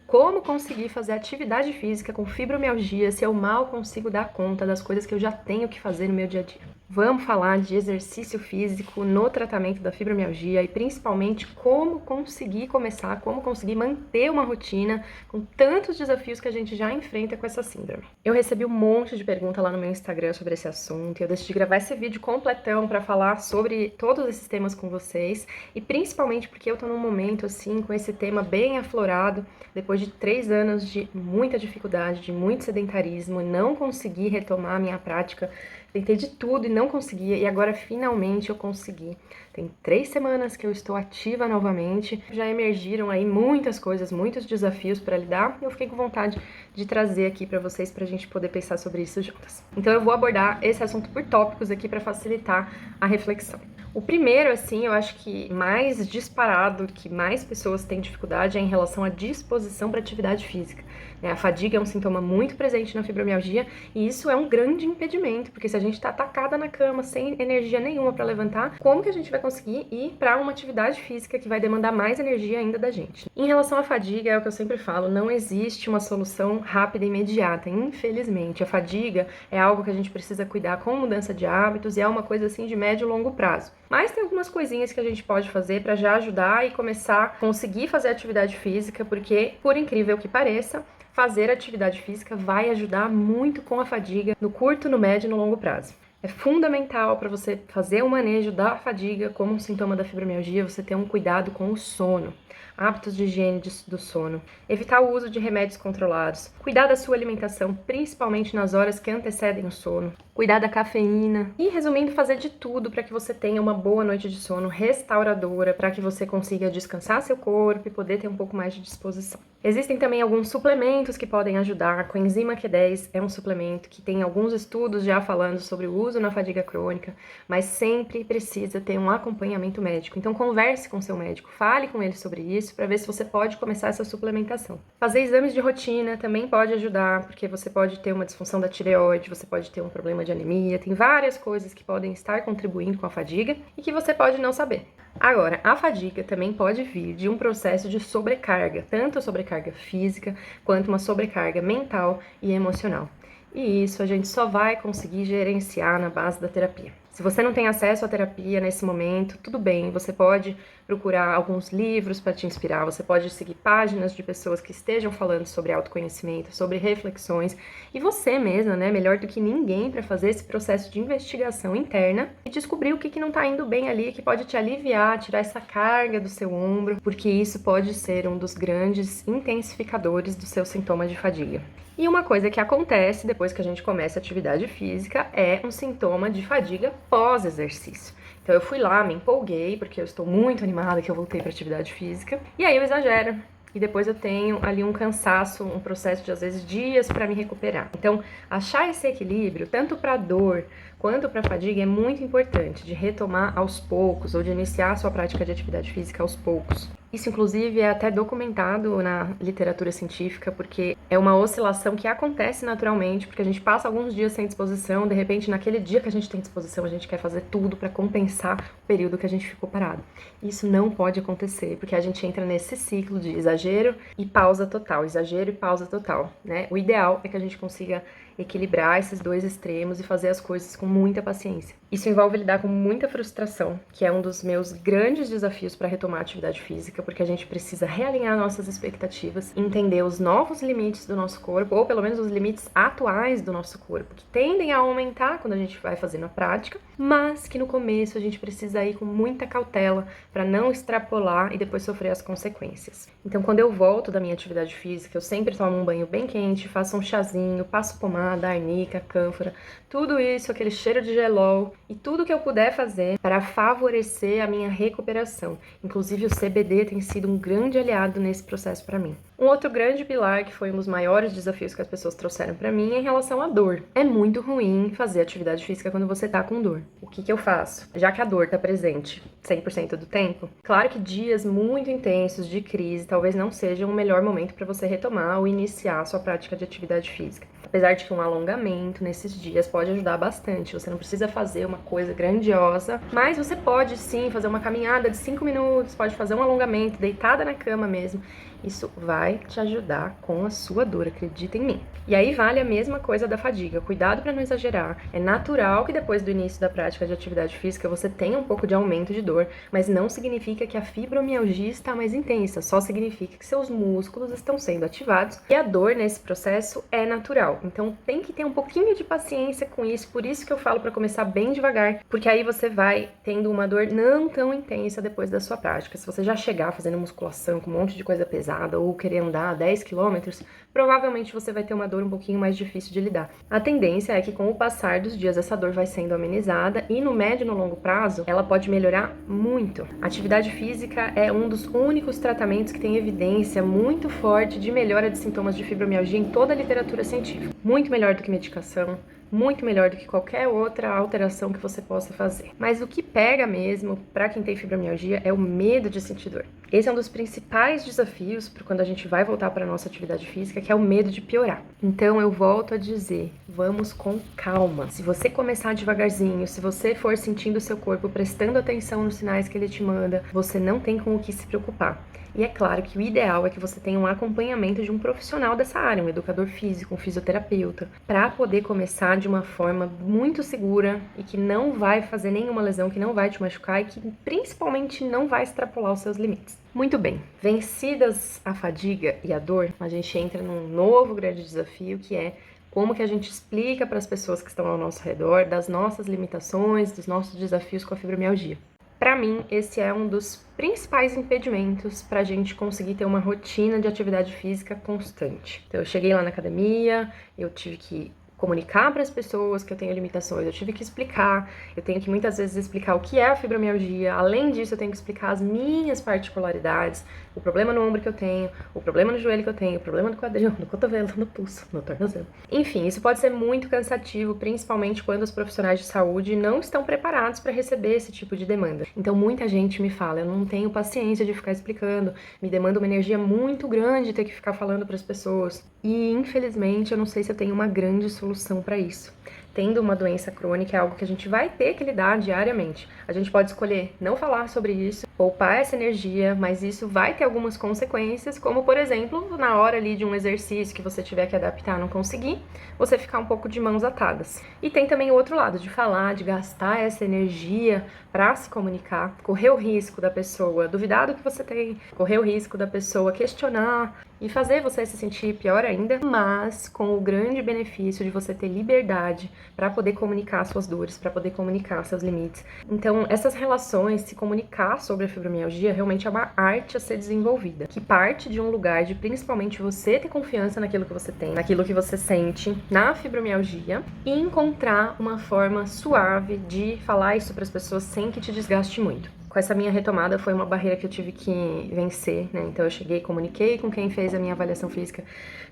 Como conseguir fazer atividade física com fibromialgia se eu mal consigo dar conta das coisas que eu já tenho que fazer no meu dia a dia? Vamos falar de exercício físico no tratamento da fibromialgia e principalmente como conseguir começar, como conseguir manter uma rotina com tantos desafios que a gente já enfrenta com essa síndrome. Eu recebi um monte de pergunta lá no meu Instagram sobre esse assunto e eu decidi gravar esse vídeo completão para falar sobre todos esses temas com vocês e principalmente porque eu tô num momento assim com esse tema bem aflorado, depois de 3 anos de muita dificuldade, de muito sedentarismo, não consegui retomar a minha prática. Tentei de tudo e não conseguia, e agora finalmente eu consegui. Tem 3 semanas que eu estou ativa novamente, já emergiram aí muitas coisas, muitos desafios para lidar, e eu fiquei com vontade de trazer aqui para vocês pra gente poder pensar sobre isso juntas. Então eu vou abordar esse assunto por tópicos aqui para facilitar a reflexão. O primeiro, assim, eu acho que mais disparado, que mais pessoas têm dificuldade é em relação à disposição para atividade física. A fadiga é um sintoma muito presente na fibromialgia e isso é um grande impedimento, porque se a gente está atacada na cama, sem energia nenhuma para levantar, como que a gente vai conseguir ir para uma atividade física que vai demandar mais energia ainda da gente? Em relação à fadiga, é o que eu sempre falo, não existe uma solução rápida e imediata, infelizmente. A fadiga é algo que a gente precisa cuidar com mudança de hábitos e é uma coisa assim de médio e longo prazo. Mas tem algumas coisinhas que a gente pode fazer para já ajudar e começar a conseguir fazer atividade física, porque, por incrível que pareça, fazer atividade física vai ajudar muito com a fadiga no curto, no médio e no longo prazo. É fundamental para você fazer o manejo da fadiga como um sintoma da fibromialgia, você ter um cuidado com o sono, hábitos de higiene do sono, evitar o uso de remédios controlados, cuidar da sua alimentação, principalmente nas horas que antecedem o sono, cuidar da cafeína e, resumindo, fazer de tudo para que você tenha uma boa noite de sono restauradora, para que você consiga descansar seu corpo e poder ter um pouco mais de disposição. Existem também alguns suplementos que podem ajudar. A coenzima Q10 é um suplemento que tem alguns estudos já falando sobre o uso na fadiga crônica, mas sempre precisa ter um acompanhamento médico. Então converse com seu médico, fale com ele sobre isso para ver se você pode começar essa suplementação. Fazer exames de rotina também pode ajudar, porque você pode ter uma disfunção da tireoide, você pode ter um problema de anemia, tem várias coisas que podem estar contribuindo com a fadiga e que você pode não saber. Agora, a fadiga também pode vir de um processo de sobrecarga, tanto a sobrecarga física quanto uma sobrecarga mental e emocional. E isso a gente só vai conseguir gerenciar na base da terapia. Se você não tem acesso à terapia nesse momento, tudo bem, você pode procurar alguns livros para te inspirar, você pode seguir páginas de pessoas que estejam falando sobre autoconhecimento, sobre reflexões, e você mesma, né, melhor do que ninguém para fazer esse processo de investigação interna e descobrir o que não está indo bem ali, que pode te aliviar, tirar essa carga do seu ombro, porque isso pode ser um dos grandes intensificadores do seu sintoma de fadiga. E uma coisa que acontece depois que a gente começa a atividade física é um sintoma de fadiga pós-exercício. Então eu fui lá, me empolguei, porque eu estou muito animada que eu voltei para atividade física, e aí eu exagero. E depois eu tenho ali um cansaço, um processo de às vezes dias para me recuperar. Então, achar esse equilíbrio, tanto para dor quanto para fadiga, é muito importante, de retomar aos poucos ou de iniciar a sua prática de atividade física aos poucos. Isso, inclusive, é até documentado na literatura científica, porque é uma oscilação que acontece naturalmente, porque a gente passa alguns dias sem disposição, de repente, naquele dia que a gente tem disposição, a gente quer fazer tudo para compensar o período que a gente ficou parado. Isso não pode acontecer, porque a gente entra nesse ciclo de exagero e pausa total, exagero e pausa total, né? O ideal é que a gente consiga equilibrar esses dois extremos e fazer as coisas com muita paciência. Isso envolve lidar com muita frustração, que é um dos meus grandes desafios para retomar a atividade física, porque a gente precisa realinhar nossas expectativas, entender os novos limites do nosso corpo, ou pelo menos os limites atuais do nosso corpo, que tendem a aumentar quando a gente vai fazendo a prática, mas que no começo a gente precisa ir com muita cautela para não extrapolar e depois sofrer as consequências. Então, quando eu volto da minha atividade física, eu sempre tomo um banho bem quente, faço um chazinho, passo pomada, arnica, cânfora, tudo isso, aquele cheiro de gelol e tudo que eu puder fazer para favorecer a minha recuperação. Inclusive o CBD tem sido um grande aliado nesse processo para mim. Um outro grande pilar, que foi um dos maiores desafios que as pessoas trouxeram para mim, é em relação à dor. É muito ruim fazer atividade física quando você tá com dor. O que eu faço? Já que a dor tá presente 100% do tempo, claro que dias muito intensos de crise talvez não sejam o melhor momento para você retomar ou iniciar a sua prática de atividade física. Apesar de que um alongamento nesses dias pode ajudar bastante. Você não precisa fazer uma coisa grandiosa, mas você pode sim fazer uma caminhada de 5 minutos, pode fazer um alongamento deitada na cama mesmo. Isso vai te ajudar com a sua dor, acredita em mim. E aí vale a mesma coisa da fadiga. Cuidado para não exagerar. É natural que depois do início da prática de atividade física você tenha um pouco de aumento de dor, mas não significa que a fibromialgia está mais intensa, só significa que seus músculos estão sendo ativados e a dor nesse processo é natural. Então tem que ter um pouquinho de paciência com isso, por isso que eu falo para começar bem devagar, porque aí você vai tendo uma dor não tão intensa depois da sua prática. Se você já chegar fazendo musculação com um monte de coisa pesada ou querer andar 10 quilômetros, provavelmente você vai ter uma dor um pouquinho mais difícil de lidar. A tendência é que com o passar dos dias essa dor vai sendo amenizada e no médio e no longo prazo ela pode melhorar muito. A atividade física é um dos únicos tratamentos que tem evidência muito forte de melhora de sintomas de fibromialgia em toda a literatura científica. Muito melhor do que medicação, muito melhor do que qualquer outra alteração que você possa fazer. Mas o que pega mesmo para quem tem fibromialgia é o medo de sentir dor. Esse é um dos principais desafios para quando a gente vai voltar para a nossa atividade física, que é o medo de piorar. Então eu volto a dizer, vamos com calma. Se você começar devagarzinho, se você for sentindo o seu corpo, prestando atenção nos sinais que ele te manda, você não tem com o que se preocupar. E é claro que o ideal é que você tenha um acompanhamento de um profissional dessa área, um educador físico, um fisioterapeuta, para poder começar de uma forma muito segura e que não vai fazer nenhuma lesão, que não vai te machucar e que principalmente não vai extrapolar os seus limites. Muito bem, vencidas a fadiga e a dor, a gente entra num novo grande desafio que é como que a gente explica para as pessoas que estão ao nosso redor das nossas limitações, dos nossos desafios com a fibromialgia. Para mim, esse é um dos principais impedimentos para a gente conseguir ter uma rotina de atividade física constante. Então, eu cheguei lá na academia, eu tive que comunicar para as pessoas que eu tenho limitações, eu tive que explicar, eu tenho que muitas vezes explicar o que é a fibromialgia, além disso eu tenho que explicar as minhas particularidades, o problema no ombro que eu tenho, o problema no joelho que eu tenho, o problema no quadril, no cotovelo, no pulso, no tornozelo. Enfim, isso pode ser muito cansativo, principalmente quando os profissionais de saúde não estão preparados para receber esse tipo de demanda. Então muita gente me fala, eu não tenho paciência de ficar explicando, me demanda uma energia muito grande ter que ficar falando para as pessoas. E infelizmente eu não sei se eu tenho uma grande solução para isso. Tendo uma doença crônica é algo que a gente vai ter que lidar diariamente. A gente pode escolher não falar sobre isso, poupar essa energia, mas isso vai ter algumas consequências, como por exemplo, na hora ali de um exercício que você tiver que adaptar, não conseguir, você ficar um pouco de mãos atadas. E tem também o outro lado, de falar, de gastar essa energia para se comunicar, correr o risco da pessoa duvidar do que você tem, correr o risco da pessoa questionar e fazer você se sentir pior ainda, mas com o grande benefício de você ter liberdade para poder comunicar suas dores, para poder comunicar seus limites. Então, essas relações, se comunicar sobre a fibromialgia, realmente é uma arte a ser desenvolvida, que parte de um lugar de principalmente você ter confiança naquilo que você tem, naquilo que você sente na fibromialgia e encontrar uma forma suave de falar isso para as pessoas sem que te desgaste muito. Com essa minha retomada foi uma barreira que eu tive que vencer, né? Então eu cheguei, comuniquei com quem fez a minha avaliação física,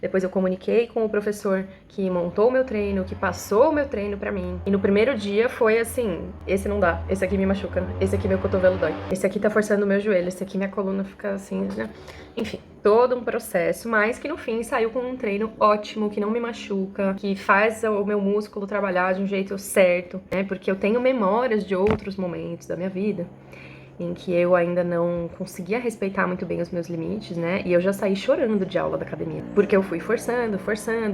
depois eu comuniquei com o professor que montou o meu treino, que passou o meu treino pra mim. E no primeiro dia foi assim, esse não dá, esse aqui me machuca, esse aqui meu cotovelo dói, esse aqui tá forçando o meu joelho, esse aqui minha coluna fica assim, né? Enfim, todo um processo, mas que no fim saiu com um treino ótimo, que não me machuca, que faz o meu músculo trabalhar de um jeito certo, né? Porque eu tenho memórias de outros momentos da minha vida em que eu ainda não conseguia respeitar muito bem os meus limites, né? E eu já saí chorando de aula da academia, porque eu fui forçando,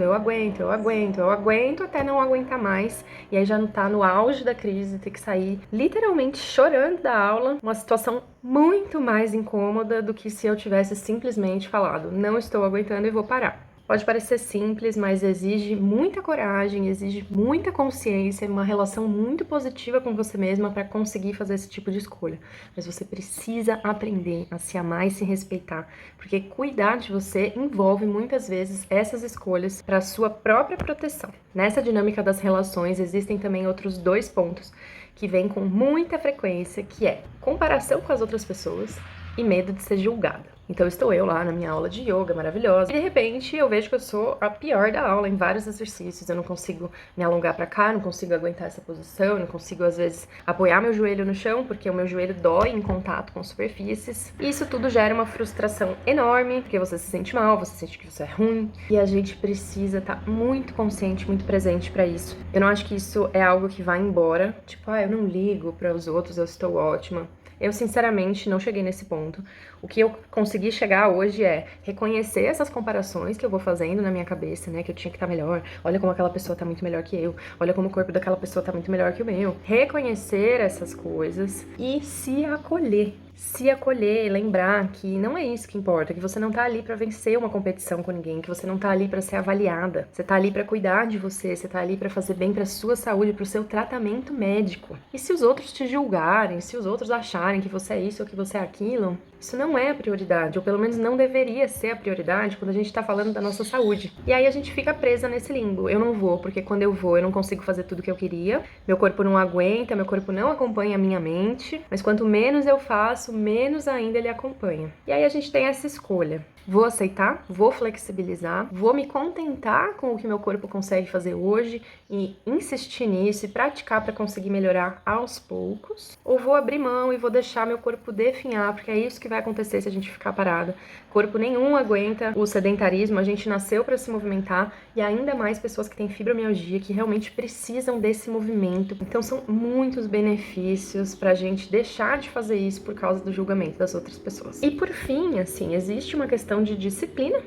eu aguento até não aguentar mais, e aí já não tá no auge da crise, ter que sair literalmente chorando da aula, uma situação muito mais incômoda do que se eu tivesse simplesmente falado, não estou aguentando e vou parar. Pode parecer simples, mas exige muita coragem, exige muita consciência, uma relação muito positiva com você mesma para conseguir fazer esse tipo de escolha. Mas você precisa aprender a se amar e se respeitar, porque cuidar de você envolve muitas vezes essas escolhas para a sua própria proteção. Nessa dinâmica das relações existem também outros 2 pontos que vêm com muita frequência, que é comparação com as outras pessoas e medo de ser julgada. Então estou eu lá na minha aula de yoga maravilhosa e de repente eu vejo que eu sou a pior da aula em vários exercícios. Eu não consigo me alongar para cá, não consigo aguentar essa posição, não consigo às vezes apoiar meu joelho no chão porque o meu joelho dói em contato com superfícies. E isso tudo gera uma frustração enorme, porque você se sente mal, você sente que você é ruim e a gente precisa estar muito consciente, muito presente para isso. Eu não acho que isso é algo que vai embora, tipo, eu não ligo para os outros, eu estou ótima. Eu, sinceramente, não cheguei nesse ponto. O que eu consegui chegar hoje é reconhecer essas comparações que eu vou fazendo na minha cabeça, né? Que eu tinha que estar melhor. Olha como aquela pessoa tá muito melhor que eu. Olha como o corpo daquela pessoa tá muito melhor que o meu. Reconhecer essas coisas e se acolher. Se acolher e lembrar que não é isso que importa, que você não tá ali pra vencer uma competição com ninguém, que você não tá ali pra ser avaliada, você tá ali pra cuidar de você tá ali pra fazer bem pra sua saúde, pro seu tratamento médico. E se os outros te julgarem, se os outros acharem que você é isso ou que você é aquilo, isso não é a prioridade, ou pelo menos não deveria ser a prioridade quando a gente tá falando da nossa saúde. E aí a gente fica presa nesse limbo. Eu não vou, porque quando eu vou, eu não consigo fazer tudo que eu queria, meu corpo não aguenta, meu corpo não acompanha a minha mente, mas quanto menos eu faço, menos ainda ele acompanha. E aí a gente tem essa escolha. Vou aceitar, vou flexibilizar, vou me contentar com o que meu corpo consegue fazer hoje e insistir nisso e praticar para conseguir melhorar aos poucos, ou vou abrir mão e vou deixar meu corpo definhar, porque é isso que vai acontecer se a gente ficar parado. Corpo nenhum aguenta o sedentarismo, a gente nasceu para se movimentar e ainda mais pessoas que têm fibromialgia que realmente precisam desse movimento. Então são muitos benefícios pra gente deixar de fazer isso por causa do julgamento das outras pessoas. E por fim, assim, existe uma questão de disciplina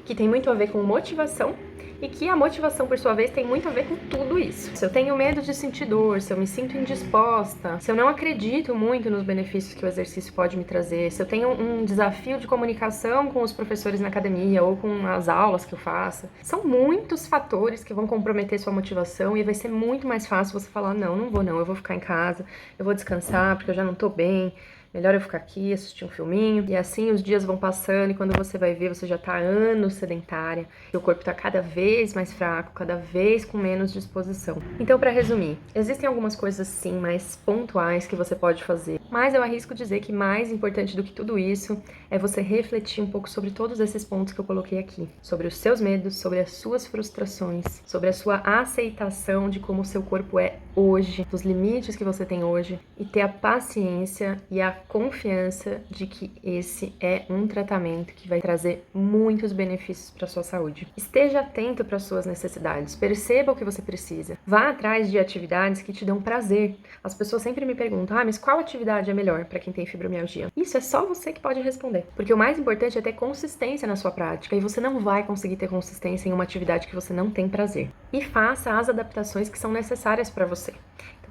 que tem muito a ver com motivação e que a motivação, por sua vez, tem muito a ver com tudo isso. Se eu tenho medo de sentir dor, se eu me sinto indisposta, se eu não acredito muito nos benefícios que o exercício pode me trazer, se eu tenho um desafio de comunicação com os professores na academia ou com as aulas que eu faço, são muitos fatores que vão comprometer sua motivação e vai ser muito mais fácil você falar, não vou não, eu vou ficar em casa, eu vou descansar porque eu já não tô bem, melhor eu ficar aqui, assistir um filminho. E assim os dias vão passando e quando você vai ver, você já tá há anos sedentária. Seu corpo tá cada vez mais fraco, cada vez com menos disposição. Então, para resumir, existem algumas coisas sim mais pontuais que você pode fazer. Mas eu arrisco dizer que mais importante do que tudo isso é você refletir um pouco sobre todos esses pontos que eu coloquei aqui. Sobre os seus medos, sobre as suas frustrações, sobre a sua aceitação de como o seu corpo é hoje, dos limites que você tem hoje e ter a paciência e a confiança de que esse é um tratamento que vai trazer muitos benefícios para sua saúde. Esteja atento para suas necessidades, perceba o que você precisa. Vá atrás de atividades que te dão prazer. As pessoas sempre me perguntam, mas qual atividade é melhor para quem tem fibromialgia? Isso é só você que pode responder, porque o mais importante é ter consistência na sua prática e você não vai conseguir ter consistência em uma atividade que você não tem prazer. E faça as adaptações que são necessárias para você.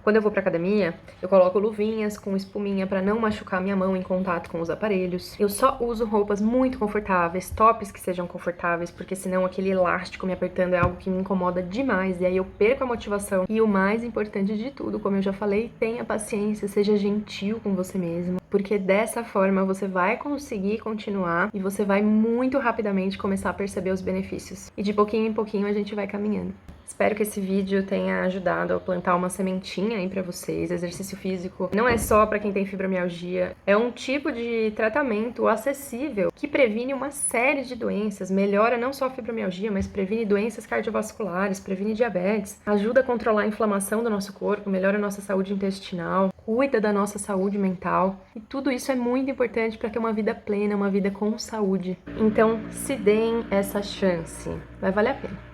Quando eu vou pra academia, eu coloco luvinhas com espuminha pra não machucar minha mão em contato com os aparelhos. Eu só uso roupas muito confortáveis, tops que sejam confortáveis, porque senão aquele elástico me apertando é algo que me incomoda demais, e aí eu perco a motivação. E o mais importante de tudo, como eu já falei, tenha paciência, seja gentil com você mesmo, porque dessa forma você vai conseguir continuar e você vai muito rapidamente começar a perceber os benefícios. E de pouquinho em pouquinho a gente vai caminhando. Espero que esse vídeo tenha ajudado a plantar uma sementinha aí pra vocês. Exercício físico não é só pra quem tem fibromialgia, é um tipo de tratamento acessível que previne uma série de doenças, melhora não só a fibromialgia, mas previne doenças cardiovasculares, previne diabetes, ajuda a controlar a inflamação do nosso corpo, melhora a nossa saúde intestinal, cuida da nossa saúde mental. E tudo isso é muito importante para ter uma vida plena, uma vida com saúde. Então, se deem essa chance. Vai valer a pena.